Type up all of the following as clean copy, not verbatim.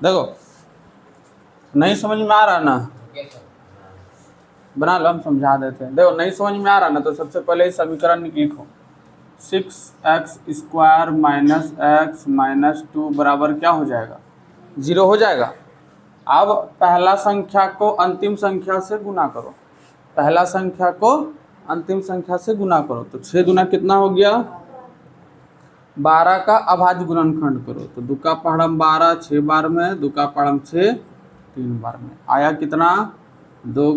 देखो नहीं समझ में आ रहा ना, बना लो, हम समझा देते हैं। देखो नहीं समझ में आ रहा ना, तो सबसे पहले इस समीकरण लिखो 6x² माइनस x माइनस 2 बराबर क्या हो जाएगा, 0 हो जाएगा। अब पहला संख्या को अंतिम संख्या से गुना करो, पहला संख्या को अंतिम संख्या से गुना करो, तो 6 दूना कितना हो गया 12 का अभाज्य गुणनखंड करो, तो 2 का पहाड़म 12 6 बार में, 2 का पहाड़म 6 3 बार में, आया कितना 2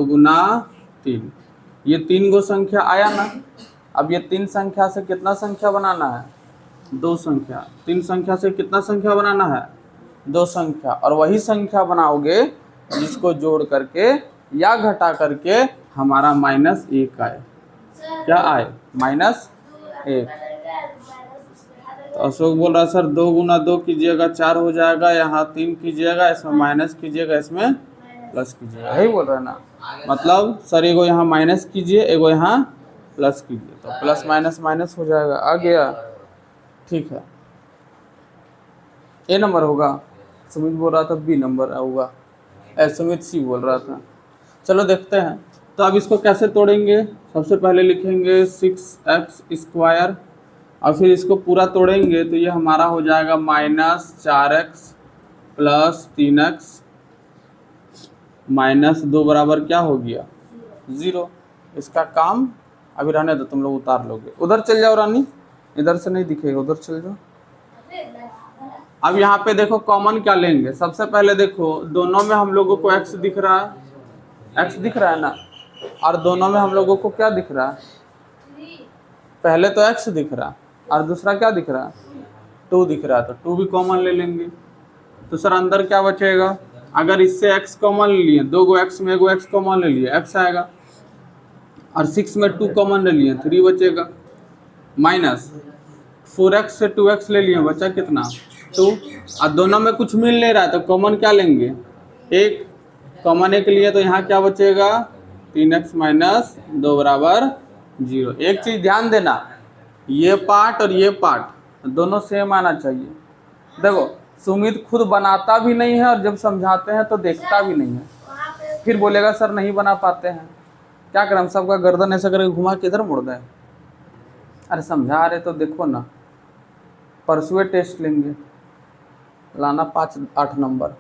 गुना 3, ये 3 गो संख्या आया ना। अब ये 3 संख्या से कितना संख्या बनाना है, 2 संख्या, 3 संख्या से कितना संख्या बनाना है, 2 संख्या, और वही संख्या बनाओगे जिसको जोड़ करके या घटा करके हमारा -1 आए, क्या आए -1। तो अशोक बोल रहा है सर 2 गुना 2 कीजिएगा 4 हो जाएगा, यहाँ 3 कीजिएगा, इसमें माइनस कीजिएगा, इसमें प्लस कीजिएगा, यही बोल रहे हैं ना। मतलब सर एगो यहाँ माइनस कीजिए, एगो यहाँ प्लस कीजिए, तो प्लस माइनस माइनस हो जाएगा, आ गया, ठीक है। ए नंबर होगा, सुमित बोल रहा था बी नंबर होगा, सुमित सी बोल रहा था। चलो देखते हैं। तो अब इसको कैसे तोड़ेंगे, सबसे पहले लिखेंगे 6x² और फिर इसको पूरा तोड़ेंगे तो ये हमारा हो जाएगा -4x प्लस 3x माइनस 2 बराबर क्या हो गया 0। इसका काम अभी रहने दो, तुम लोग उतार लोगे। उधर चल जाओ रानी, इधर से नहीं दिखेगा, उधर चल जाओ। अब यहाँ पे देखो कॉमन क्या लेंगे, सबसे पहले देखो दोनों में हम लोगों को x दिख रहा है, x दिख रहा है ना, और दोनों में हम लोगों को क्या दिख रहा है, पहले तो x दिख रहा है और दूसरा क्या दिख रहा है 2 दिख रहा है, तो 2 भी कॉमन ले लेंगे। तो सर अंदर क्या बचेगा, अगर इससे x कॉमन ले लिए, 2 गो x में एगो x कॉमन ले लिए x आएगा, और 6 में 2 कॉमन ले लिए 3 बचेगा, माइनस 4x से 2x ले लिए बचा कितना 2, और दोनों में कुछ मिल नहीं रहा है तो कॉमन क्या लेंगे 1, कॉमन 1 लिए तो यहाँ क्या बचेगा 3x माइनस 2 बराबर 0। एक चीज़ ध्यान देना, ये पार्ट और ये पार्ट दोनों सेम आना चाहिए। देखो सुमित खुद बनाता भी नहीं है और जब समझाते हैं तो देखता भी नहीं है, फिर बोलेगा सर नहीं बना पाते हैं, क्या करें हम सबका गर्दन ऐसा करके घुमा के इधर मुड़ दें। अरे समझा रहे तो देखो ना, परसुए टेस्ट लेंगे, लाना 5-8 नंबर।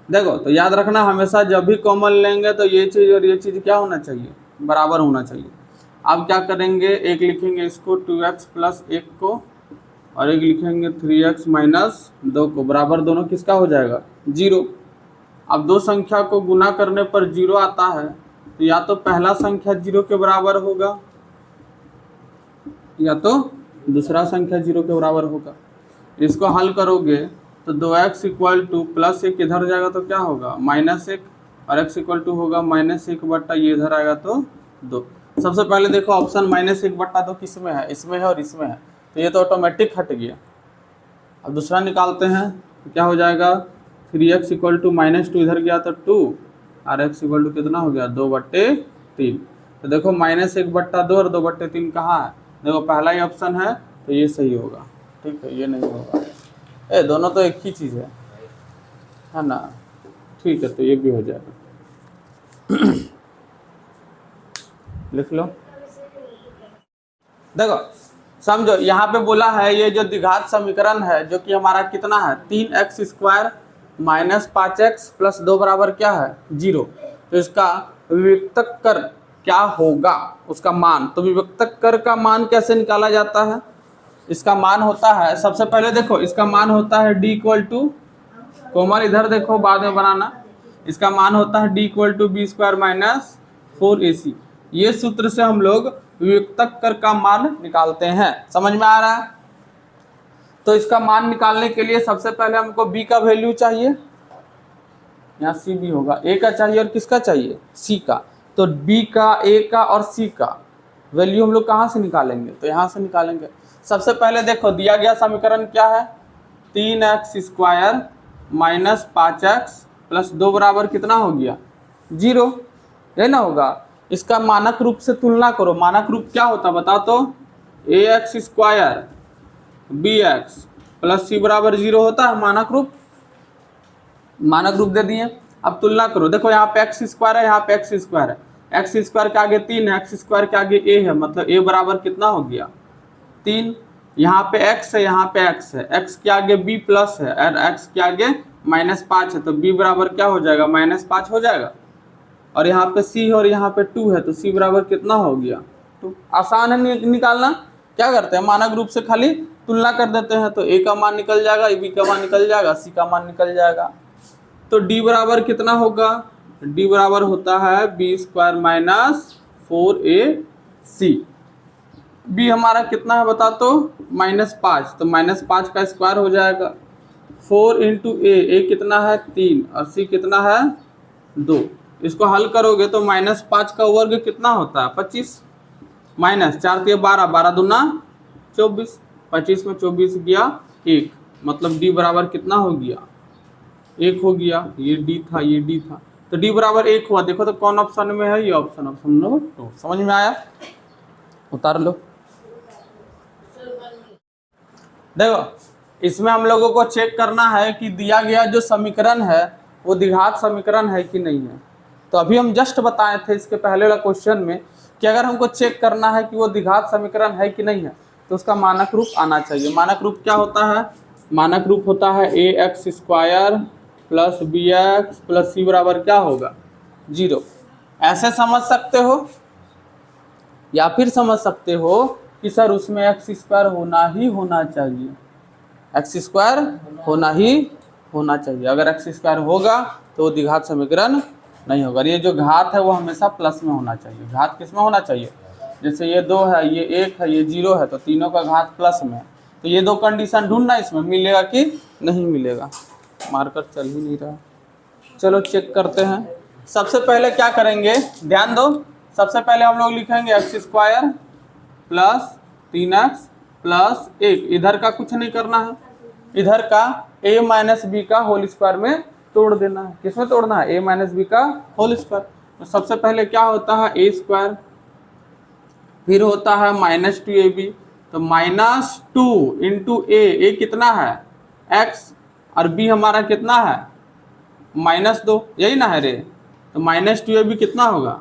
देखो तो याद रखना हमेशा जब भी कॉमन लेंगे तो ये चीज़ और ये चीज़ क्या होना चाहिए, बराबर होना चाहिए। अब क्या करेंगे, एक लिखेंगे इसको 2x प्लस 1 को, और एक लिखेंगे 3x माइनस 2 को, बराबर दोनों किसका हो जाएगा 0। अब 2 संख्या को गुना करने पर 0 आता है, तो या तो पहला संख्या 0 के बराबर होगा या तो दूसरा संख्या 0 के बराबर होगा। इसको हल करोगे तो 2x इक्वल टू प्लस 1 इधर जाएगा तो क्या होगा -1, और x इक्वल टू होगा -1 बट्टा ये इधर आएगा तो 2। सबसे पहले देखो ऑप्शन -1 बट्टा 2 किस में है, इसमें है और इसमें है, तो ये तो ऑटोमेटिक हट गया। अब दूसरा निकालते हैं तो क्या हो जाएगा 3x इक्वल टू -2 इधर गया तो 2, और x इक्वल टू कितना हो गया 2/3। तो देखो -1 बट्टा 2 और 2/3 कहाँ है, देखो पहला ही ऑप्शन है तो ये सही होगा, ठीक है, ये नहीं होगा। दोनों तो एक ही चीज़ है ना, ठीक है, तो ये भी हो जाएगा। लिख लो। देखो समझो यहाँ पे बोला है ये जो द्विघात समीकरण है जो कि हमारा कितना है 3x² माइनस 5x प्लस 2 बराबर क्या है 0। तो इसका विविक्तक कर क्या होगा, उसका मान, तो विविक्तक कर का मान कैसे निकाला जाता है, इसका मान होता है, सबसे पहले देखो इसका मान होता है d इक्वल टू, कॉमन इधर देखो बाद में बनाना, इसका मान होता है d equal to b² minus 4ac। ये सूत्र से हम लोग विविक्तक कर का मान निकालते हैं, समझ में आ रहा है। तो इसका मान निकालने के लिए सबसे पहले हमको b का वैल्यू चाहिए, यहाँ c भी होगा, a का चाहिए और किसका चाहिए c का। तो b का, a का और c का वैल्यू हम लोग कहाँ से निकालेंगे, तो यहाँ से निकालेंगे। सबसे पहले देखो दिया गया समीकरण क्या है 3x² माइनस 5x प्लस 2 बराबर कितना हो गया 0, यही ना होगा। इसका मानक रूप से तुलना करो, मानक रूप क्या होता बताओ तो ax² bx प्लस सी बराबर 0 होता है, मानक रूप दे दिए। अब तुलना करो, देखो यहाँ पे एक्स स्क्वायर है, यहाँ पे एक्स स्क्वायर है, एक्स स्क्वायर के आगे 3 है, एक्स स्क्वायर के आगे ए है, मतलब ए बराबर कितना हो गया 3। यहाँ पे x है, यहाँ पे x है, x के आगे b प्लस है और x के आगे -5 है, तो b बराबर क्या हो जाएगा -5 हो जाएगा। और यहाँ पे c है और यहाँ पे 2 है, तो c बराबर कितना हो गया 2। आसान है निकालना। क्या करते हैं, मानक रूप से खाली तुलना कर देते हैं, तो a का मान निकल जाएगा, b का मान निकल जाएगा, c का मान निकल जाएगा। तो d बराबर कितना होगा, d बराबर होता है b² - 4ac। b हमारा कितना है बता तो -5, तो -5 का स्क्वायर हो जाएगा। 4 × a कितना है 3 और c कितना है 2। इसको हल करोगे तो -5 का वर्ग कितना होता है 25, -4 × 12, 12 दूना 24, 25 में 24 गया 1, मतलब d बराबर कितना हो गया 1 हो गया। ये d था, ये d था, तो d बराबर 1 हुआ। देखो तो कौन ऑप्शन में है, ये ऑप्शन नंबर 2। समझ में आया, उतार लो। देखो इसमें हम लोगों को चेक करना है कि दिया गया जो समीकरण है वो द्विघात समीकरण है कि नहीं है। तो अभी हम जस्ट बताए थे इसके पहले वाला क्वेश्चन में कि अगर हमको चेक करना है कि वो द्विघात समीकरण है कि नहीं है तो उसका मानक रूप आना चाहिए। मानक रूप क्या होता है, मानक रूप होता है ax² + bx + c बराबर क्या होगा 0। ऐसे समझ सकते हो या फिर समझ सकते हो कि सर उसमें x² होना चाहिए, x² होना चाहिए। अगर x² होगा तो द्विघात समीकरण नहीं होगा। ये जो घात है वो हमेशा प्लस में होना चाहिए। घात किस में होना चाहिए, जैसे ये 2 है, ये 1 है, ये 0 है, तो तीनों का घात प्लस में है। तो ये दो कंडीशन ढूंढना, इसमें मिलेगा कि नहीं मिलेगा। मार्कर चल ही नहीं रहा, चलो चेक करते हैं। सबसे पहले क्या करेंगे, ध्यान दो, सबसे पहले हम लोग लिखेंगे x² + 3x + 1। इधर का कुछ नहीं करना है, इधर का a - b का होल स्क्वायर में तोड़ देना है। किसमें तोड़ना है, a - b का होल स्क्वायर। तो सबसे पहले क्या होता है a², फिर होता है -2ab, तो -2 × a कितना है x और b हमारा कितना है -2, यही ना है रे। तो -2ab कितना होगा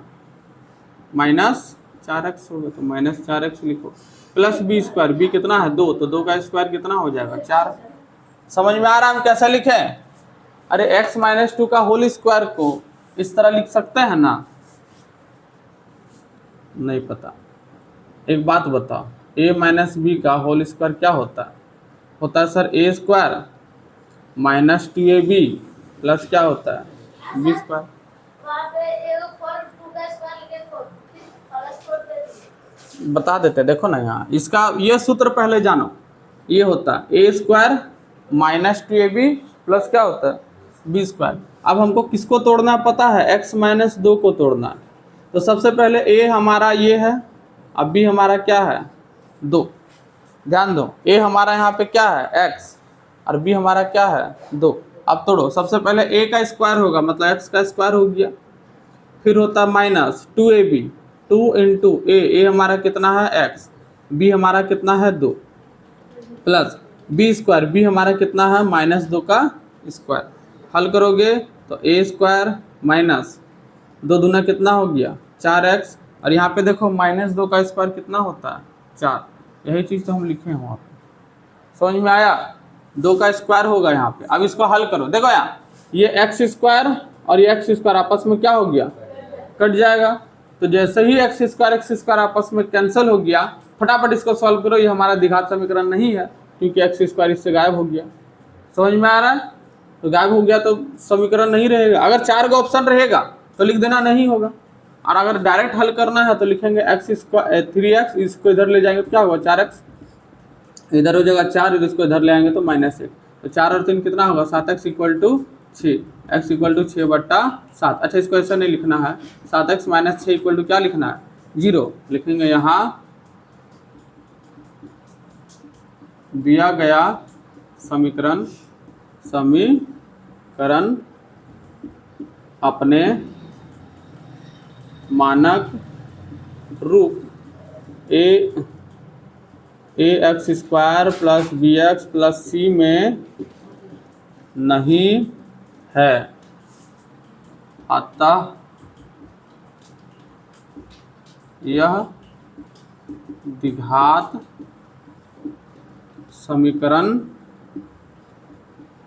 -4x होगा, तो -4x लिखो, प्लस b², b कितना है 2, तो 2 का स्क्वायर कितना हो जाएगा 4। समझ में आ रहा है हम कैसे लिखें। अरे x - 2 का होल स्क्वायर को इस तरह लिख सकते हैं ना, नहीं पता। एक बात बताओ, a - b का होल स्क्वायर क्या होता है सर a² - 2ab प्लस क्या होता है b²। बता देते, देखो ना यहाँ इसका ये सूत्र पहले जानो, ये होता है a² - 2ab प्लस क्या होता है b²। अब हमको किसको तोड़ना है पता है, x - 2 को तोड़ना है। तो सबसे पहले a हमारा ये है, अब b हमारा क्या है 2। ध्यान दो, a हमारा यहाँ पे क्या है x और b हमारा क्या है 2। अब तोड़ो, सबसे पहले a का स्क्वायर होगा, मतलब x का स्क्वायर हो गया, फिर होता है -2ab, 2 × a हमारा कितना है x, b हमारा कितना है 2, प्लस b², b हमारा कितना है -2 का स्क्वायर। हल करोगे तो a² - 2 दूना कितना हो गया 4x, और यहाँ पे देखो -2 का स्क्वायर कितना होता है 4। यही चीज़ तो हम लिखे हैं वहाँ पे। समझ में आया, 2 का स्क्वायर होगा यहाँ पे। अब इसको हल करो, देखो यहाँ ये x² और ये x² आपस में क्या हो गया कट जाएगा। तो जैसे ही x² आपस में कैंसिल हो गया, फटाफट इसको सॉल्व करो। ये हमारा द्विघात समीकरण नहीं है क्योंकि x² इससे गायब हो गया। समझ में आ रहा है, तो गायब हो गया तो समीकरण नहीं रहेगा। अगर 4 का ऑप्शन रहेगा तो लिख देना नहीं होगा, और अगर डायरेक्ट हल करना है तो लिखेंगे x², इसको इधर ले जाएंगे तो क्या होगा 4x, इधर हो जाएगा 4, इसको इधर ले आएंगे तो -1, तो 4 और 3 कितना होगा 7x = 6, x = 6/7। अच्छा इसको ऐसा नहीं लिखना है, 7x - 6 = क्या लिखना है 0 लिखेंगे। यहाँ दिया गया समीकरण अपने मानक रूप a x square plus b x plus c में नहीं है, अतः यह द्विघात समीकरण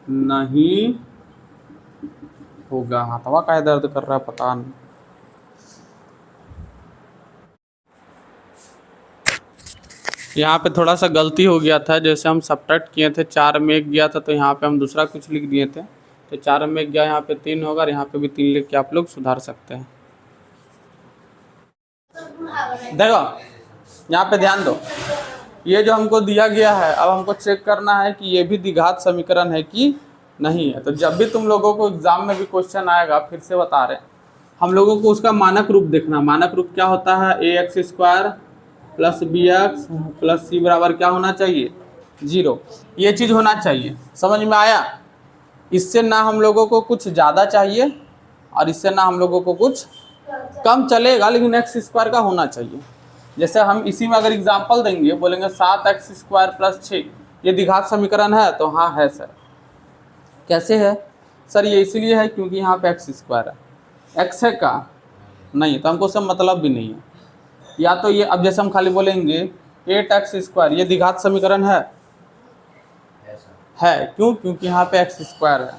नहीं होगा। हाथवा का दर्द कर रहा है पता नहीं। यहाँ पे थोड़ा सा गलती हो गया था, जैसे हम सब्ट्रैक्ट किए थे 4 में 1 गया था तो यहाँ पे हम दूसरा कुछ लिख दिए थे, तो 4 में 1 गया, यहाँ पे 3 होगा और यहाँ पे भी 3 लिख के आप लोग सुधार सकते हैं। देखो यहाँ पे ध्यान दो, ये जो हमको दिया गया है अब हमको चेक करना है कि ये भी द्विघात समीकरण है कि नहीं है। तो जब भी तुम लोगों को एग्जाम में भी क्वेश्चन आएगा, फिर से बता रहे हैं, हम लोगों को उसका मानक रूप देखना। मानक रूप क्या होता है? A x square plus b x plus c बराबर क्या होना चाहिए? 0। ये चीज़ होना चाहिए। समझ में आया? इससे ना हम लोगों को कुछ ज़्यादा चाहिए और इससे ना हम लोगों को कुछ कम चलेगा, लेकिन एक्स स्क्वायर का होना चाहिए। जैसे हम इसी में अगर एग्जाम्पल देंगे, बोलेंगे 7x स्क्वायर प्लस 6, ये द्विघात समीकरण है? तो हाँ है सर। कैसे है सर? ये इसीलिए है क्योंकि यहाँ पे एक्स स्क्वायर है। एक्स है का नहीं, तो हमको सब मतलब भी नहीं है। या तो ये, अब जैसे हम खाली बोलेंगे 8x स्क्वायर, ये द्विघात समीकरण है? क्यों? क्योंकि यहाँ पे एक्स स्क्वायर है।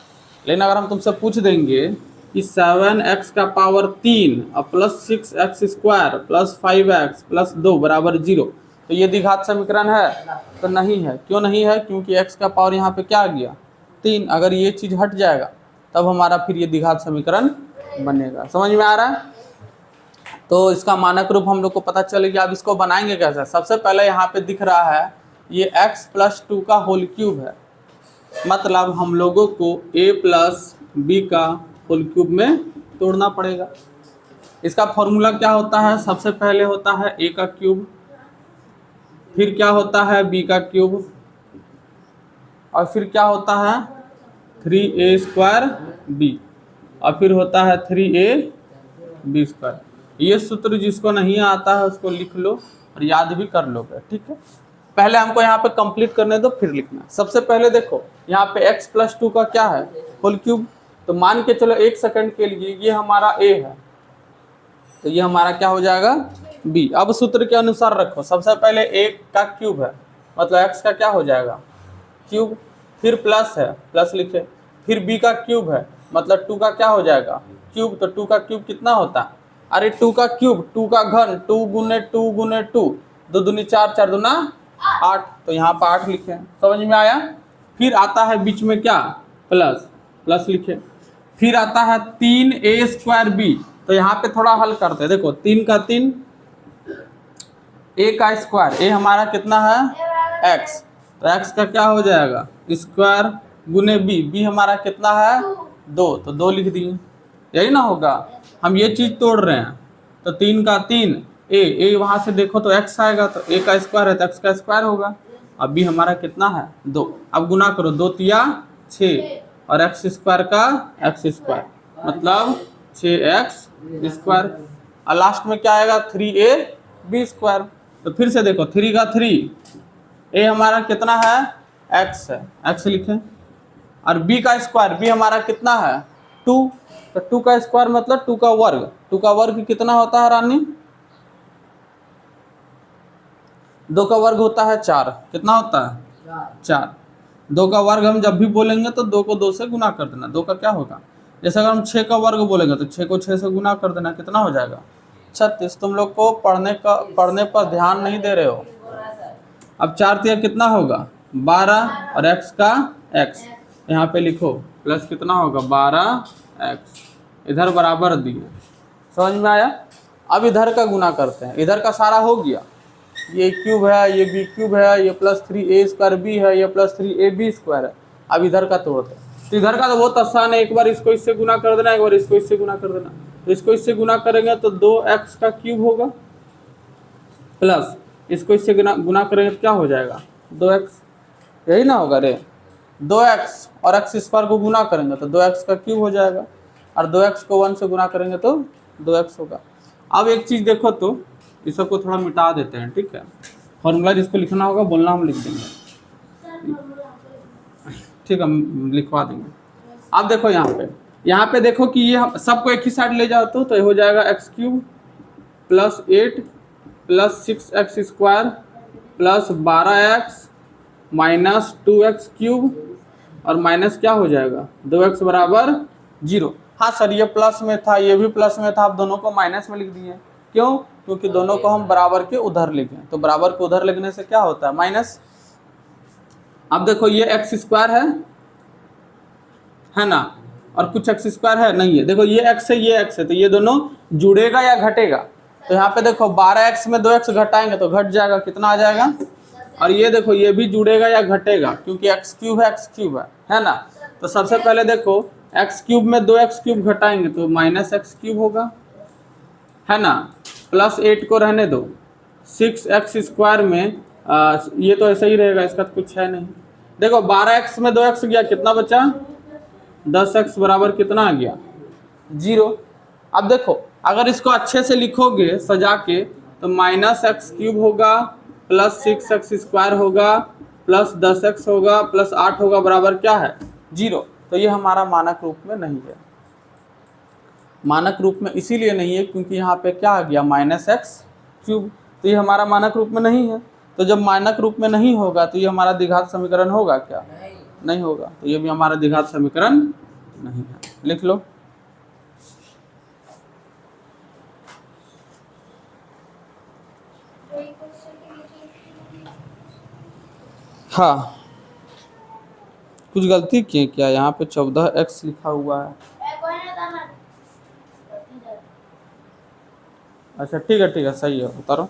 लेकिन अगर हम तुमसे पूछ देंगे कि 7x का पावर 3 और plus 6x square plus 5x plus 2 बराबर 0, तो ये द्विघात समीकरण है? तो नहीं है। क्यों नहीं है? क्योंकि x का पावर यहाँ पे क्या आ गया? 3। अगर ये चीज़ हट जाएगा तब हमारा फिर ये द्विघात समीकरण बनेगा। समझ में आ रहा है? तो इसका मानक रूप हम लोग को पता चल गया। अब इसको बनाएंगे कैसे? सबसे पहले यहाँ पे दिख रहा है ये x प्लस 2 का होल क्यूब है, मतलब हम लोगों को a प्लस बी का होल क्यूब में तोड़ना पड़ेगा। इसका फॉर्मूला क्या होता है? सबसे पहले होता है a का क्यूब, फिर क्या होता है b का क्यूब, और फिर क्या होता है 3a स्क्वायर b, और फिर होता है 3ab स्क्वायर। ये सूत्र जिसको नहीं आता है उसको लिख लो और याद भी कर लोगे, ठीक है? पहले हमको यहाँ पे कंप्लीट करने दो, फिर लिखना। सबसे पहले देखो यहाँ पे x प्लस 2 का क्या है? Whole cube. तो मान के चलो 1 सेकंड के लिए ये हमारा a है, तो ये हमारा क्या हो जाएगा? b। अब सूत्र के अनुसार रखो, सबसे पहले a का क्यूब है, मतलब x का क्या हो जाएगा? क्यूब, फिर प्लस है, प्लस लिखे, फिर b का क्यूब है, मतलब 2 का क्या हो जाएगा? क्यूब। तो 2 का क्यूब कितना होता है? अरे 2 का क्यूब, 2 का घन, 2 गुने 2 गुने 2, 2 दूनी 4, 4 दूना 8, तो यहाँ पर 8 लिखे। समझ में आया? फिर आता है बीच में क्या? प्लस, प्लस लिखे। फिर आता है 3a स्क्वायर b, तो यहाँ पे थोड़ा हल करते हैं। देखो 3 का 3, a का स्क्वायर, a हमारा कितना है? x, तो x का क्या हो जाएगा? स्क्वायर गुने b, b हमारा कितना है? 2, तो 2 लिख दिए। यही ना होगा? हम ये चीज़ तोड़ रहे हैं, तो 3 का 3, a वहाँ से देखो तो x आएगा, तो a का स्क्वायर है तो x का स्क्वायर होगा। अब b हमारा कितना है? 2। अब गुना करो, 2 तिया 6 और x स्क्वायर का x स्क्वायर, मतलब 6x स्क्वायर, और लास्ट में क्या आएगा? 3ab square. तो फिर से देखो 3 का 3, a हमारा कितना है? x है, x लिखें, और b का स्क्वायर, b हमारा कितना है? 2, तो 2 का स्क्वायर मतलब 2 का वर्ग। 2 का वर्ग कितना होता है रानी? 2 का वर्ग होता है 4। कितना होता है? 4। 2 का वर्ग हम जब भी बोलेंगे तो 2 को 2 से गुना कर देना। 2 का क्या होगा? जैसे अगर हम 6 का वर्ग बोलेंगे तो 6 को 6 से गुना कर देना, कितना हो जाएगा? 36। तुम लोग को पढ़ने पर ध्यान नहीं दे रहे हो। अब 4 तिया कितना होगा? 12, और x का x यहाँ पे लिखो, प्लस कितना होगा? 12x, इधर बराबर दिए। समझ में आया? अब इधर का गुना करते हैं। इधर का सारा हो गया, ये क्यूब है, ये b क्यूब है, ये प्लस 3a स्क्वायर b है, ये प्लस 3ab स्क्वायर है। अब इधर का तोड़ते हैं। तो इधर का तो बहुत आसान है, एक बार इसको इससे गुना कर देना, एक बार इसको इससे गुना कर देना। तो इसको इससे गुना करेंगे तो 2x का क्यूब होगा, प्लस इसको इससे गुना करेंगे तो क्या हो जाएगा? 2x। यही ना होगा रे? 2x और x स्क्वायर को गुना करेंगे तो 2x का क्यूब हो जाएगा, और 2x को 1 से गुना करेंगे तो 2x होगा। अब एक चीज़ देखो, तो इस सबको थोड़ा मिटा देते हैं, ठीक है? फॉर्मूला जिसको लिखना होगा बोलना, हम लिख देंगे। ठीक है, हम लिखवा देंगे। अब देखो यहाँ पे देखो कि ये सबको एक ही साइड ले जाओ तो ये हो जाएगा x³ plus 8 plus 6x² plus 12x minus 2x³ और माइनस क्या हो जाएगा 2x बराबर 0। हाँ सर ये प्लस में था, ये भी प्लस में था, आप दोनों को माइनस में लिख दिए। क्यों? क्योंकि दोनों को हम बराबर के उधर लिखें, तो बराबर के उधर लिखने से क्या होता है माइनस। अब देखो ये x² है ना, और कुछ x² है नहीं है। देखो ये x है ये x है, तो ये दोनों जुड़ेगा या घटेगा। तो यहाँ पे देखो 12x में 2x घटाएंगे तो घट जाएगा, कितना आ जाएगा। और ये देखो ये भी जुड़ेगा या घटेगा, क्योंकि x³ है x³ है ना। तो सबसे पहले देखो x³ में 2x³ घटाएंगे तो माइनस x³ होगा, है ना। प्लस 8 को रहने दो, 6x² में ये तो ऐसा ही रहेगा, इसका तो कुछ है नहीं। देखो 12x में 2x गया, कितना बचा 10x बराबर कितना आ गया 0। अब देखो अगर इसको अच्छे से लिखोगे सजा के तो माइनस x³ होगा प्लस 6x² होगा प्लस 10x होगा प्लस 8 होगा बराबर क्या है 0। तो ये हमारा मानक रूप में नहीं है। मानक रूप में इसीलिए नहीं है क्योंकि यहाँ पे क्या आ गया -x³, तो ये हमारा मानक रूप में नहीं है। तो जब मानक रूप में नहीं होगा तो ये हमारा द्विघात समीकरण होगा क्या? नहीं होगा। तो ये भी हमारा द्विघात समीकरण नहीं है। लिख लो। हाँ कुछ गलती की क्या? यहाँ पे 14x लिखा हुआ है। अच्छा ठीक है सही है, उतारो।